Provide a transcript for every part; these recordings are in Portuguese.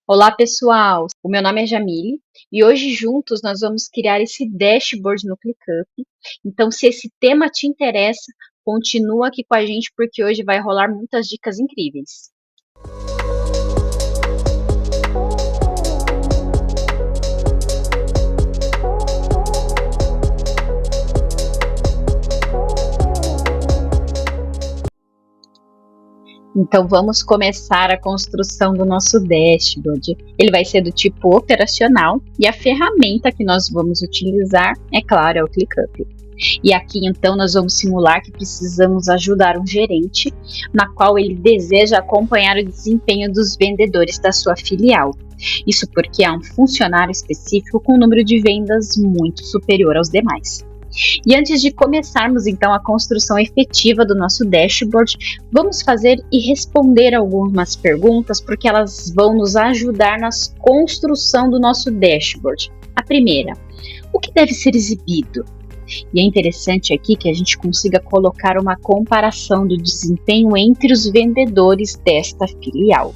Olá, pessoal! O meu nome é Jamile e hoje juntos nós vamos criar esse dashboard no ClickUp. Então, se esse tema te interessa, continua aqui com a gente porque hoje vai rolar muitas dicas incríveis. Então, vamos começar a construção do nosso dashboard. Ele vai ser do tipo operacional e a ferramenta que nós vamos utilizar, é claro, é o ClickUp. E aqui, então, nós vamos simular que precisamos ajudar um gerente, na qual ele deseja acompanhar o desempenho dos vendedores da sua filial. Isso porque há um funcionário específico com um número de vendas muito superior aos demais. E antes de começarmos então a construção efetiva do nosso dashboard, vamos fazer e responder algumas perguntas porque elas vão nos ajudar na construção do nosso dashboard. A primeira, o que deve ser exibido? E é interessante aqui que a gente consiga colocar uma comparação do desempenho entre os vendedores desta filial.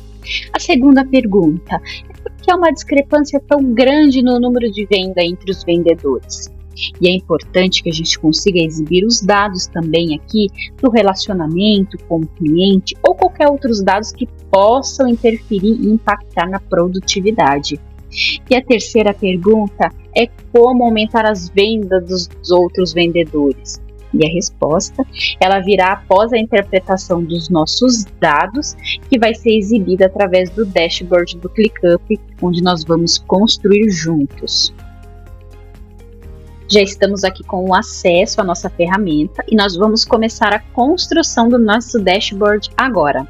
A segunda pergunta, é por que há uma discrepância tão grande no número de venda entre os vendedores? E é importante que a gente consiga exibir os dados também aqui do relacionamento com o cliente ou qualquer outros dados que possam interferir e impactar na produtividade. E a terceira pergunta é como aumentar as vendas dos outros vendedores. E a resposta, ela virá após a interpretação dos nossos dados, que vai ser exibida através do dashboard do ClickUp, onde nós vamos construir juntos. Já estamos aqui com o acesso à nossa ferramenta e nós vamos começar a construção do nosso dashboard agora.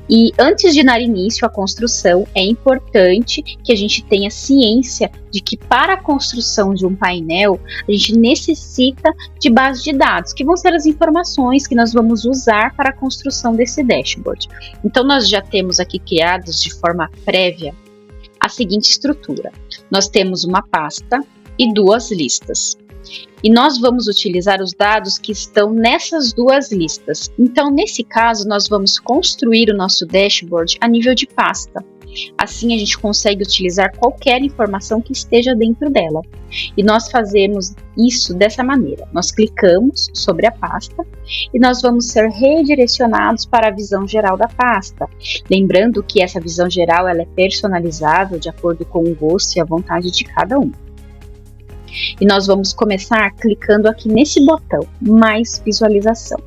E antes de dar início à construção, é importante que a gente tenha ciência de que para a construção de um painel, a gente necessita de base de dados, que vão ser as informações que nós vamos usar para a construção desse dashboard. Então, nós já temos aqui criados de forma prévia a seguinte estrutura. Nós temos uma pasta e duas listas. E nós vamos utilizar os dados que estão nessas duas listas. Então, nesse caso, nós vamos construir o nosso dashboard a nível de pasta. Assim, a gente consegue utilizar qualquer informação que esteja dentro dela. E nós fazemos isso dessa maneira. Nós clicamos sobre a pasta e nós vamos ser redirecionados para a visão geral da pasta. Lembrando que essa visão geral ela é personalizável de acordo com o gosto e a vontade de cada um. E nós vamos começar clicando aqui nesse botão, mais visualização.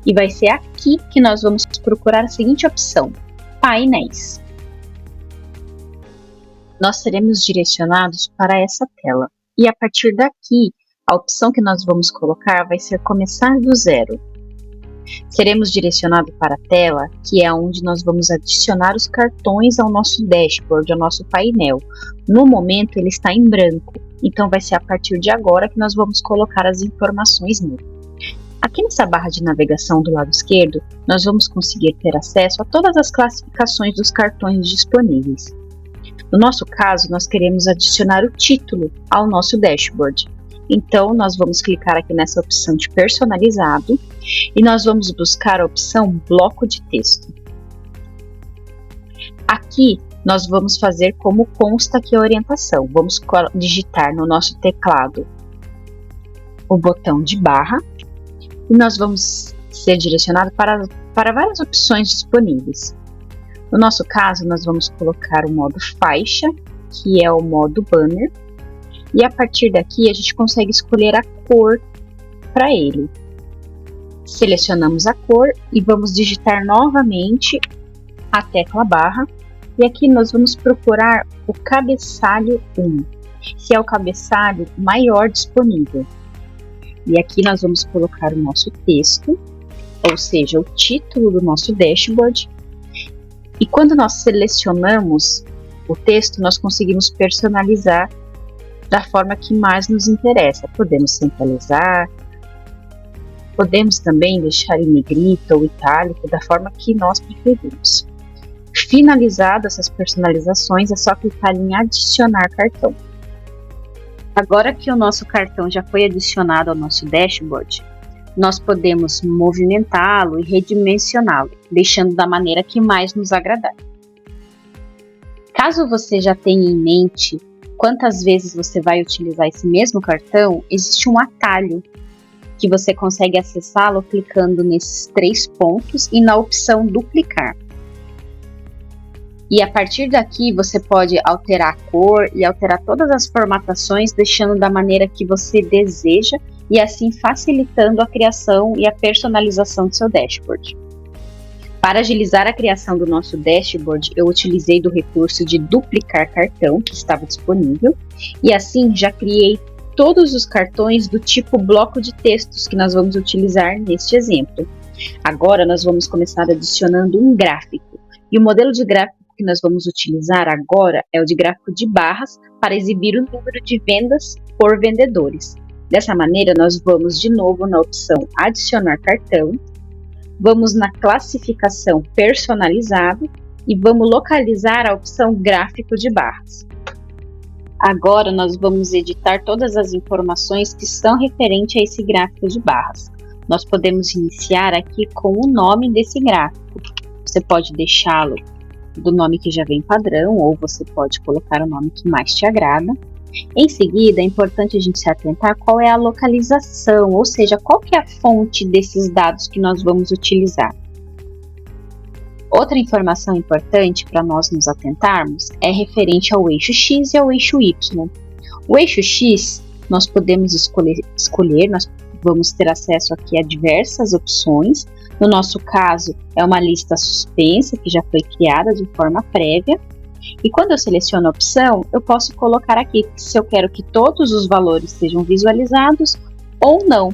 E vai ser aqui que nós vamos procurar a seguinte opção, painéis. Nós seremos direcionados para essa tela. E a partir daqui, a opção que nós vamos colocar vai ser começar do zero. Seremos direcionados para a tela, que é onde nós vamos adicionar os cartões ao nosso dashboard, ao nosso painel. No momento, ele está em branco. Então, vai ser a partir de agora que nós vamos colocar as informações nele. Aqui nessa barra de navegação do lado esquerdo, nós vamos conseguir ter acesso a todas as classificações dos cartões disponíveis. No nosso caso, nós queremos adicionar o título ao nosso dashboard. Então, nós vamos clicar aqui nessa opção de personalizado e nós vamos buscar a opção bloco de texto. Aqui, nós vamos fazer como consta aqui a orientação. Vamos digitar no nosso teclado o botão de barra e nós vamos ser direcionados para várias opções disponíveis. No nosso caso, nós vamos colocar o modo faixa, que é o modo banner, e a partir daqui a gente consegue escolher a cor para ele. Selecionamos a cor e vamos digitar novamente a tecla barra. E aqui nós vamos procurar o cabeçalho 1, que é o cabeçalho maior disponível. E aqui nós vamos colocar o nosso texto, ou seja, o título do nosso dashboard. E quando nós selecionamos o texto, nós conseguimos personalizar da forma que mais nos interessa. Podemos centralizar, podemos também deixar em negrita ou itálico, da forma que nós preferimos. Finalizadas essas personalizações, é só clicar em adicionar cartão. Agora que o nosso cartão já foi adicionado ao nosso dashboard, nós podemos movimentá-lo e redimensioná-lo, deixando da maneira que mais nos agradar. Caso você já tenha em mente quantas vezes você vai utilizar esse mesmo cartão, existe um atalho que você consegue acessá-lo clicando nesses 3 pontos e na opção duplicar. E a partir daqui você pode alterar a cor e alterar todas as formatações, deixando da maneira que você deseja e assim facilitando a criação e a personalização do seu dashboard. Para agilizar a criação do nosso dashboard, eu utilizei do recurso de duplicar cartão que estava disponível e assim já criei todos os cartões do tipo bloco de textos que nós vamos utilizar neste exemplo. Agora nós vamos começar adicionando um gráfico e o modelo de gráfico que nós vamos utilizar agora é o de gráfico de barras para exibir o número de vendas por vendedores. Dessa maneira, nós vamos de novo na opção adicionar cartão, vamos na classificação personalizado e vamos localizar a opção gráfico de barras. Agora nós vamos editar todas as informações que são referentes a esse gráfico de barras. Nós podemos iniciar aqui com o nome desse gráfico. Você pode deixá-lo do nome que já vem padrão, ou você pode colocar o nome que mais te agrada. Em seguida, é importante a gente se atentar qual é a localização, ou seja, qual que é a fonte desses dados que nós vamos utilizar. Outra informação importante para nós nos atentarmos é referente ao eixo X e ao eixo Y. O eixo X, nós podemos escolher, nós vamos ter acesso aqui a diversas opções. No nosso caso, é uma lista suspensa que já foi criada de forma prévia. E quando eu seleciono a opção, eu posso colocar aqui se eu quero que todos os valores sejam visualizados ou não.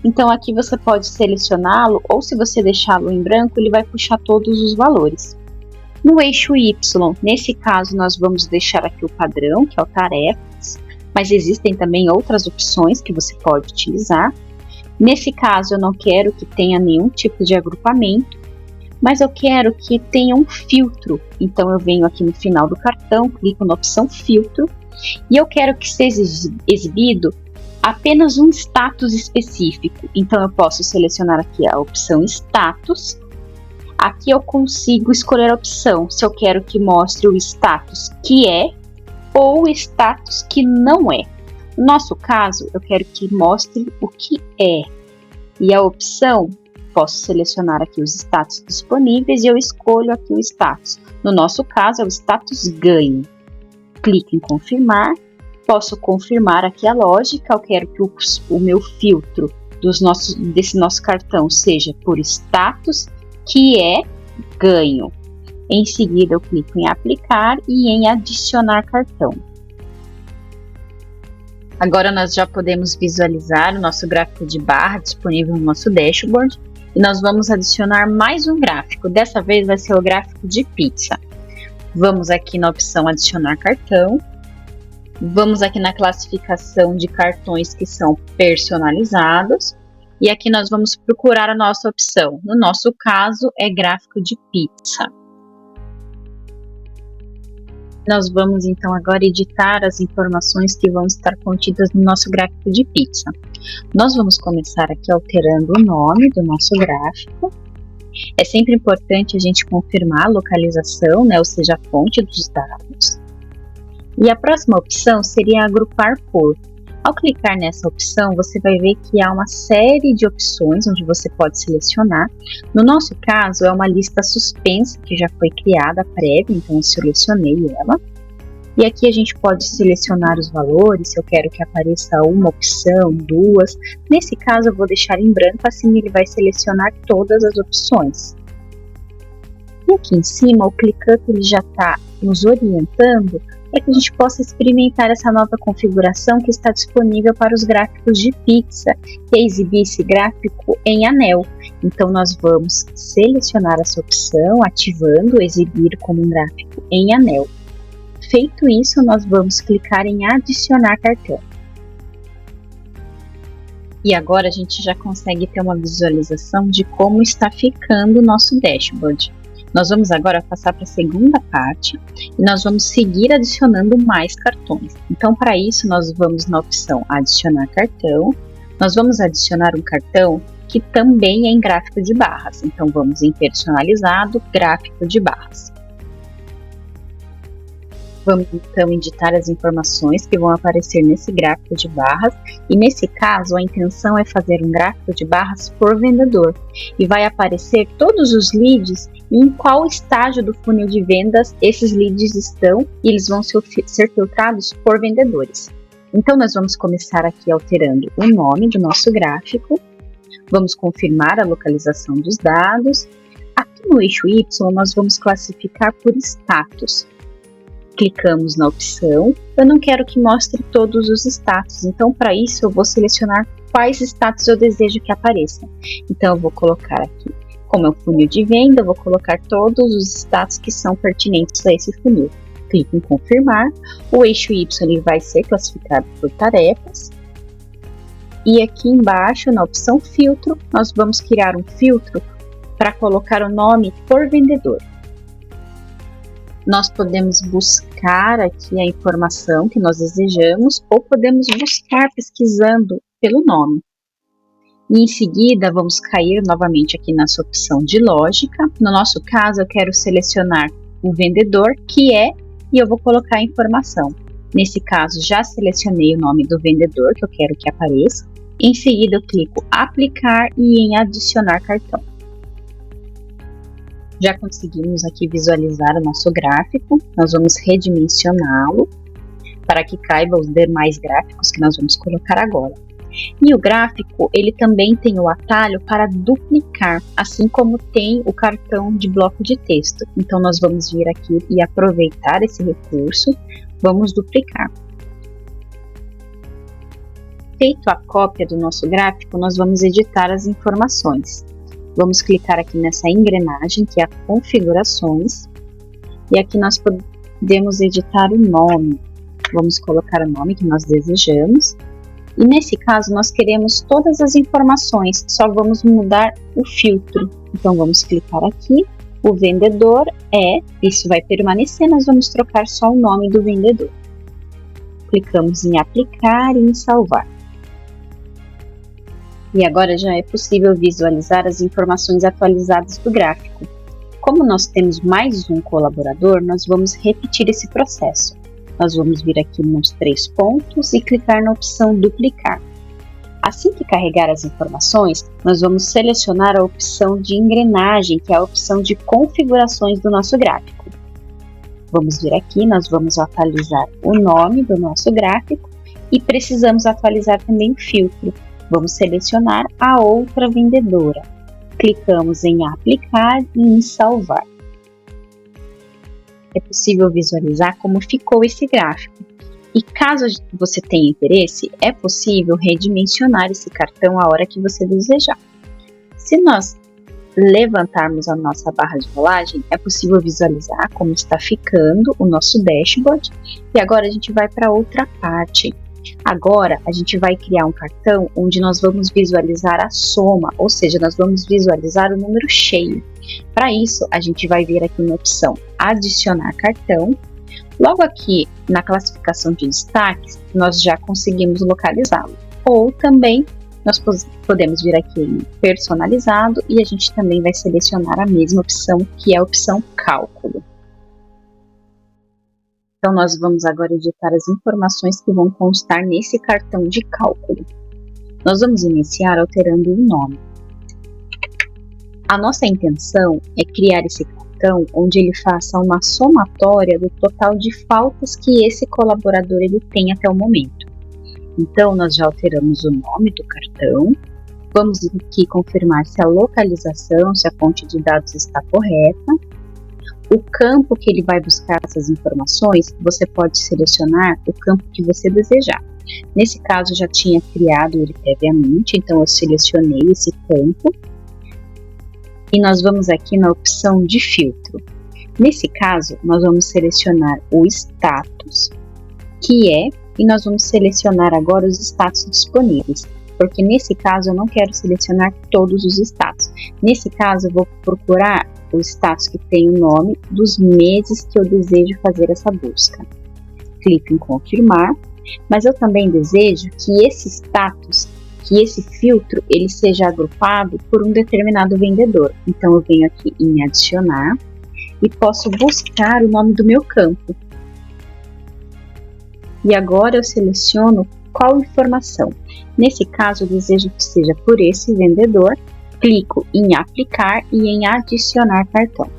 Então aqui você pode selecioná-lo ou se você deixá-lo em branco, ele vai puxar todos os valores. No eixo Y, nesse caso, nós vamos deixar aqui o padrão, que é o tarefas, mas existem também outras opções que você pode utilizar. Nesse caso, eu não quero que tenha nenhum tipo de agrupamento, mas eu quero que tenha um filtro. Então, eu venho aqui no final do cartão, clico na opção filtro, e eu quero que seja exibido apenas um status específico. Então, eu posso selecionar aqui a opção status. Aqui eu consigo escolher a opção se eu quero que mostre o status que é ou o status que não é. No nosso caso, eu quero que mostre o que é. E a opção, posso selecionar aqui os status disponíveis e eu escolho aqui o status. No nosso caso, é o status ganho. Clico em confirmar. Posso confirmar aqui a lógica. Eu quero que o meu filtro desse nosso cartão seja por status que é ganho. Em seguida, eu clico em aplicar e em adicionar cartão. Agora nós já podemos visualizar o nosso gráfico de barra disponível no nosso dashboard e nós vamos adicionar mais um gráfico. Dessa vez vai ser o gráfico de pizza. Vamos aqui na opção adicionar cartão. Vamos aqui na classificação de cartões que são personalizados. E aqui nós vamos procurar a nossa opção. No nosso caso é gráfico de pizza. Nós vamos então agora editar as informações que vão estar contidas no nosso gráfico de pizza. Nós vamos começar aqui alterando o nome do nosso gráfico. É sempre importante a gente confirmar a localização, né, ou seja, a fonte dos dados. E a próxima opção seria agrupar por. Ao clicar nessa opção, você vai ver que há uma série de opções onde você pode selecionar. No nosso caso, é uma lista suspensa que já foi criada prévia, então eu selecionei ela. E aqui a gente pode selecionar os valores, se eu quero que apareça uma opção, duas. Nesse caso, eu vou deixar em branco, assim ele vai selecionar todas as opções. E aqui em cima, o ClickUp ele já está nos orientando para que a gente possa experimentar essa nova configuração que está disponível para os gráficos de pizza, que é exibir esse gráfico em anel. Então nós vamos selecionar essa opção, ativando exibir como um gráfico em anel. Feito isso, nós vamos clicar em adicionar cartão. E agora a gente já consegue ter uma visualização de como está ficando o nosso dashboard. Nós vamos agora passar para a segunda parte e nós vamos seguir adicionando mais cartões. Então, para isso, nós vamos na opção adicionar cartão. Nós vamos adicionar um cartão que também é em gráfico de barras. Então, vamos em personalizado, gráfico de barras. Vamos então editar as informações que vão aparecer nesse gráfico de barras, e nesse caso a intenção é fazer um gráfico de barras por vendedor, e vai aparecer todos os leads e em qual estágio do funil de vendas esses leads estão, e eles vão ser filtrados por vendedores. Então nós vamos começar aqui alterando o nome do nosso gráfico, vamos confirmar a localização dos dados. Aqui no eixo Y nós vamos classificar por status. Clicamos na opção, eu não quero que mostre todos os status, então para isso eu vou selecionar quais status eu desejo que apareçam. Então eu vou colocar aqui, como é o funil de venda, eu vou colocar todos os status que são pertinentes a esse funil. Clique em confirmar, o eixo Y ele vai ser classificado por tarefas. E aqui embaixo, na opção filtro, nós vamos criar um filtro para colocar o nome por vendedor. Nós podemos buscar aqui a informação que nós desejamos ou podemos buscar pesquisando pelo nome. E em seguida, vamos cair novamente aqui nessa opção de lógica. No nosso caso, eu quero selecionar o vendedor, que é, e eu vou colocar a informação. Nesse caso, já selecionei o nome do vendedor que eu quero que apareça. Em seguida, eu clico aplicar e em adicionar cartão. Já conseguimos aqui visualizar o nosso gráfico, nós vamos redimensioná-lo para que caiba os demais gráficos que nós vamos colocar agora. E o gráfico, ele também tem o atalho para duplicar, assim como tem o cartão de bloco de texto. Então nós vamos vir aqui e aproveitar esse recurso, vamos duplicar. Feito a cópia do nosso gráfico, nós vamos editar as informações. Vamos clicar aqui nessa engrenagem, que é a configurações, e aqui nós podemos editar o nome. Vamos colocar o nome que nós desejamos, e nesse caso nós queremos todas as informações, só vamos mudar o filtro. Então vamos clicar aqui, o vendedor é, isso vai permanecer, nós vamos trocar só o nome do vendedor. Clicamos em aplicar e em salvar. E agora já é possível visualizar as informações atualizadas do gráfico. Como nós temos mais um colaborador, nós vamos repetir esse processo. Nós vamos vir aqui nos 3 pontos e clicar na opção duplicar. Assim que carregar as informações, nós vamos selecionar a opção de engrenagem, que é a opção de configurações do nosso gráfico. Vamos vir aqui, nós vamos atualizar o nome do nosso gráfico e precisamos atualizar também o filtro. Vamos selecionar a outra vendedora. Clicamos em aplicar e em salvar. É possível visualizar como ficou esse gráfico. E caso você tenha interesse, é possível redimensionar esse cartão a hora que você desejar. Se nós levantarmos a nossa barra de rolagem, é possível visualizar como está ficando o nosso dashboard. E agora a gente vai para outra parte. Agora a gente vai criar um cartão onde nós vamos visualizar a soma, ou seja, nós vamos visualizar o número cheio. Para isso, a gente vai vir aqui na opção adicionar cartão. Logo aqui na classificação de destaques, nós já conseguimos localizá-lo. Ou também nós podemos vir aqui em personalizado e a gente também vai selecionar a mesma opção, que é a opção cálculo. Então, nós vamos agora editar as informações que vão constar nesse cartão de cálculo. Nós vamos iniciar alterando o nome. A nossa intenção é criar esse cartão onde ele faça uma somatória do total de faltas que esse colaborador ele tem até o momento. Então, nós já alteramos o nome do cartão. Vamos aqui confirmar se a localização, se a fonte de dados está correta. O campo que ele vai buscar essas informações, você pode selecionar o campo que você desejar. Nesse caso, eu já tinha criado ele previamente, então eu selecionei esse campo. E nós vamos aqui na opção de filtro. Nesse caso, nós vamos selecionar o status, que é, e nós vamos selecionar agora os status disponíveis. Porque nesse caso eu não quero selecionar todos os status. Nesse caso eu vou procurar o status que tem o nome dos meses que eu desejo fazer essa busca. Clico em confirmar, mas eu também desejo que esse status, que esse filtro, ele seja agrupado por um determinado vendedor. Então eu venho aqui em adicionar e posso buscar o nome do meu campo. E agora eu seleciono qual informação. Nesse caso, eu desejo que seja por esse vendedor. Clico em aplicar e em adicionar cartão.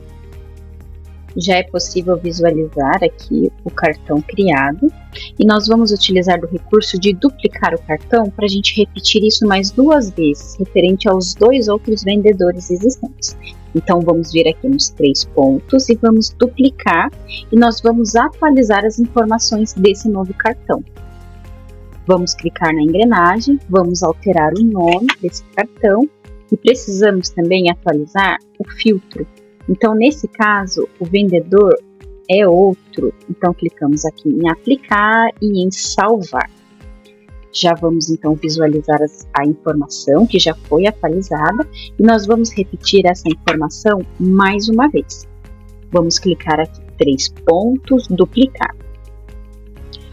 Já é possível visualizar aqui o cartão criado e nós vamos utilizar do recurso de duplicar o cartão para a gente repetir isso mais 2 vezes, referente aos 2 outros vendedores existentes. Então vamos vir aqui nos 3 pontos e vamos duplicar e nós vamos atualizar as informações desse novo cartão. Vamos clicar na engrenagem, vamos alterar o nome desse cartão e precisamos também atualizar o filtro. Então, nesse caso, o vendedor é outro. Então, clicamos aqui em aplicar e em salvar. Já vamos, então, visualizar a informação que já foi atualizada e nós vamos repetir essa informação mais uma vez. Vamos clicar aqui, 3 pontos, duplicar.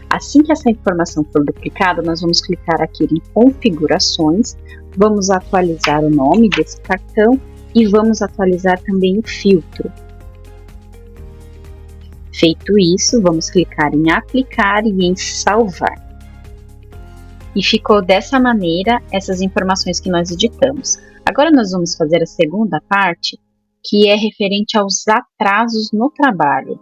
Assim que essa informação for duplicada, nós vamos clicar aqui em configurações, vamos atualizar o nome desse cartão e vamos atualizar também o filtro. Feito isso, vamos clicar em aplicar e em salvar. E ficou dessa maneira essas informações que nós editamos. Agora nós vamos fazer a segunda parte, que é referente aos atrasos no trabalho.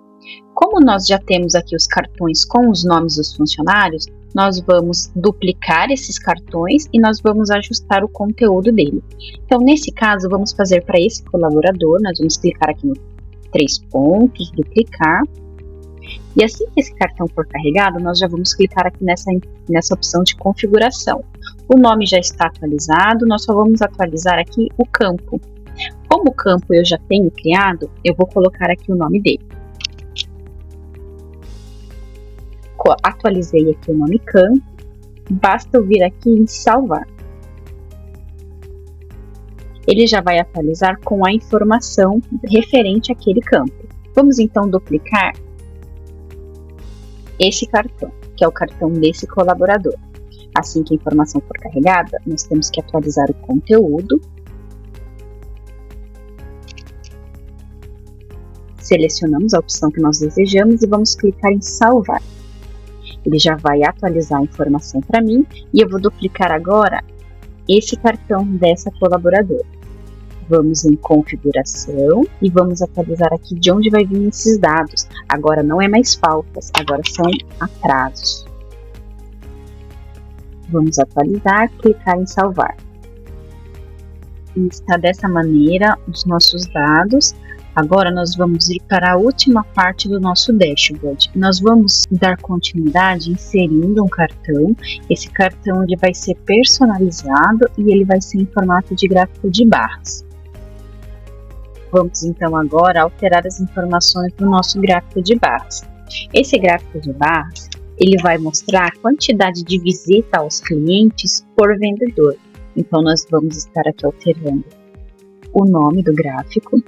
Como nós já temos aqui os cartões com os nomes dos funcionários, nós vamos duplicar esses cartões e nós vamos ajustar o conteúdo dele. Então, nesse caso, vamos fazer para esse colaborador, nós vamos clicar aqui no 3 pontos, duplicar. E assim que esse cartão for carregado, nós já vamos clicar aqui nessa opção de configuração. O nome já está atualizado, nós só vamos atualizar aqui o campo. Como o campo eu já tenho criado, eu vou colocar aqui o nome dele. Atualizei aqui o nome campo, basta eu vir aqui em salvar. Ele já vai atualizar com a informação referente àquele campo. Vamos então duplicar esse cartão, que é o cartão desse colaborador. Assim que a informação for carregada, nós temos que atualizar o conteúdo. Selecionamos a opção que nós desejamos e vamos clicar em salvar. Ele já vai atualizar a informação para mim e eu vou duplicar agora esse cartão dessa colaboradora. Vamos em configuração e vamos atualizar aqui de onde vai vir esses dados. Agora não é mais faltas, agora são atrasos. Vamos atualizar, clicar em salvar. E está dessa maneira os nossos dados. Agora nós vamos ir para a última parte do nosso dashboard. Nós vamos dar continuidade inserindo um cartão. Esse cartão ele vai ser personalizado e ele vai ser em formato de gráfico de barras. Vamos então agora alterar as informações do nosso gráfico de barras. Esse gráfico de barras ele vai mostrar a quantidade de visita aos clientes por vendedor. Então nós vamos estar aqui alterando o nome do gráfico.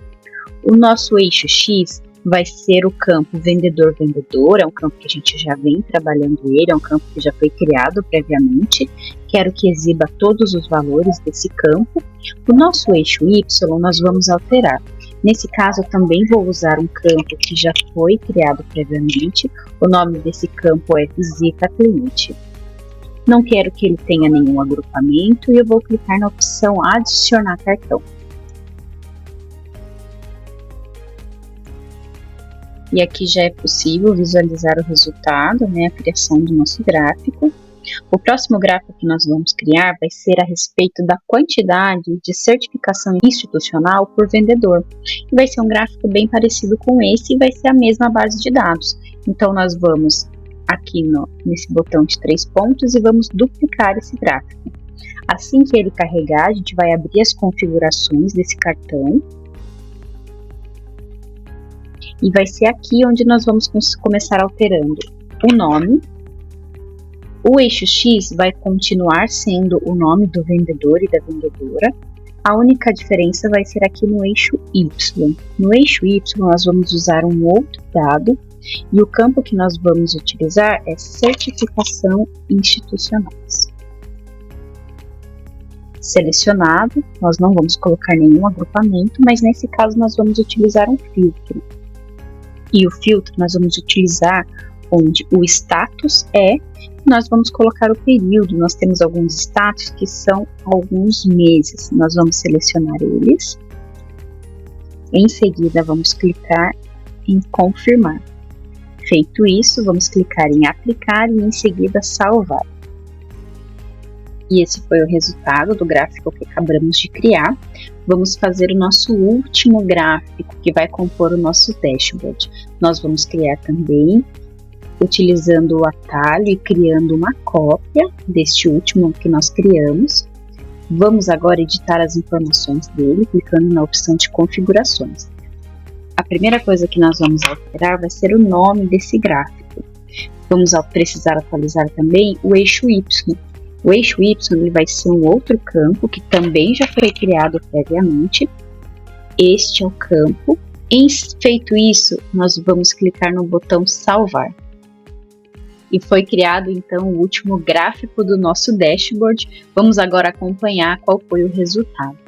O nosso eixo X vai ser o campo vendedor-vendedor, é um campo que a gente já vem trabalhando ele, é um campo que já foi criado previamente. Quero que exiba todos os valores desse campo. O nosso eixo Y nós vamos alterar. Nesse caso, eu também vou usar um campo que já foi criado previamente. O nome desse campo é Visita Cliente. Não quero que ele tenha nenhum agrupamento e eu vou clicar na opção Adicionar cartão. E aqui já é possível visualizar o resultado, a criação do nosso gráfico. O próximo gráfico que nós vamos criar vai ser a respeito da quantidade de certificação institucional por vendedor. E vai ser um gráfico bem parecido com esse e vai ser a mesma base de dados. Então nós vamos aqui nesse botão de 3 pontos e vamos duplicar esse gráfico. Assim que ele carregar, a gente vai abrir as configurações desse cartão. E vai ser aqui onde nós vamos começar alterando o nome. O eixo X vai continuar sendo o nome do vendedor e da vendedora. A única diferença vai ser aqui no eixo Y. No eixo Y nós vamos usar um outro dado e o campo que nós vamos utilizar é certificação institucionais. Selecionado, nós não vamos colocar nenhum agrupamento, mas nesse caso nós vamos utilizar um filtro. E o filtro nós vamos utilizar onde o status é, nós vamos colocar o período. Nós temos alguns status que são alguns meses. Nós vamos selecionar eles. Em seguida, vamos clicar em confirmar. Feito isso, vamos clicar em aplicar e em seguida salvar. E esse foi o resultado do gráfico que acabamos de criar. Vamos fazer o nosso último gráfico que vai compor o nosso dashboard. Nós vamos criar também, utilizando o atalho e criando uma cópia deste último que nós criamos. Vamos agora editar as informações dele, clicando na opção de configurações. A primeira coisa que nós vamos alterar vai ser o nome desse gráfico. Vamos precisar atualizar também o eixo Y. O eixo Y ele vai ser um outro campo que também já foi criado previamente. Este é o campo. Feito isso, nós vamos clicar no botão salvar. E foi criado então o último gráfico do nosso dashboard. Vamos agora acompanhar qual foi o resultado.